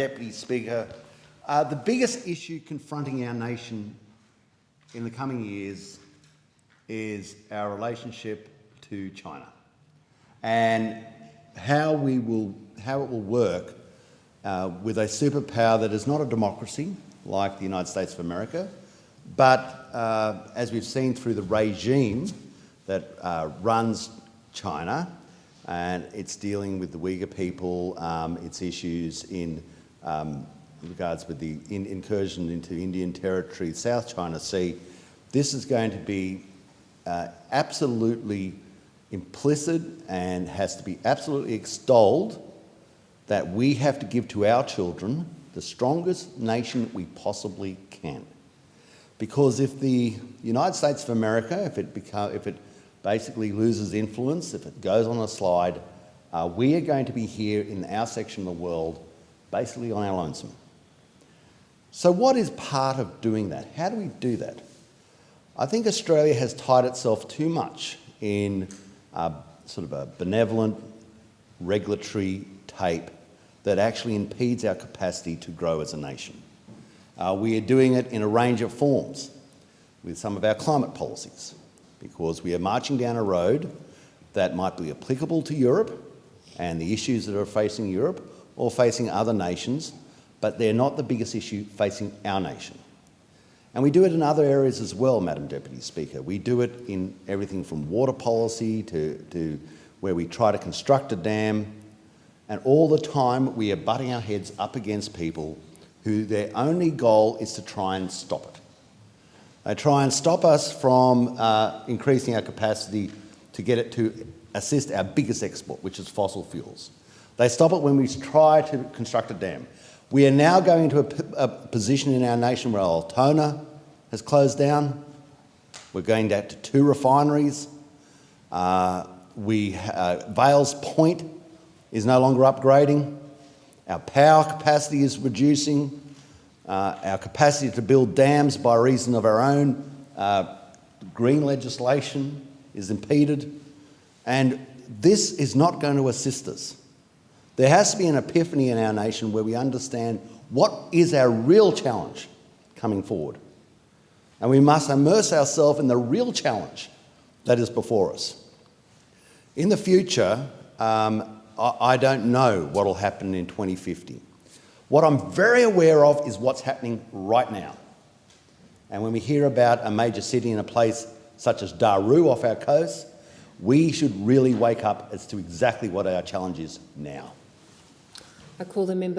Deputy Speaker, the biggest issue confronting our nation in the coming years is our relationship to China and how it will work with a superpower that is not a democracy like the United States of America, but as we've seen through the regime that runs China, and it's dealing with the Uyghur people, its issues in regards with the incursion into Indian territory, South China Sea. This is going to be absolutely implicit and has to be absolutely extolled that we have to give to our children the strongest nation we possibly can. Because if the United States of America, if it basically loses influence, if it goes on a slide, we are going to be here in our section of the world basically on our lonesome. So what is part of doing that? How do we do that? I think Australia has tied itself too much in sort of a benevolent regulatory tape that actually impedes our capacity to grow as a nation. We are doing it in a range of forms with some of our climate policies, because we are marching down a road that might be applicable to Europe and the issues that are facing Europe or facing other nations, but they're not the biggest issue facing our nation. And we do it in other areas as well, Madam Deputy Speaker. We do it in everything from water policy to where we try to construct a dam, and all the time we are butting our heads up against people who their only goal is to try and stop it. They try and stop us from increasing our capacity to get it to assist our biggest export, which is fossil fuels. They stop it when we try to construct a dam. We are now going to a position in our nation where Altona has closed down. We're going down to 2 refineries. Vales Point is no longer upgrading. Our power capacity is reducing. Our capacity to build dams by reason of our own green legislation is impeded. And this is not going to assist us. There has to be an epiphany in our nation where we understand what is our real challenge coming forward. And we must immerse ourselves in the real challenge that is before us. In the future, I don't know what will happen in 2050. What I'm very aware of is what's happening right now. And when we hear about a major city in a place such as Daru off our coast, we should really wake up as to exactly what our challenge is now. I call the member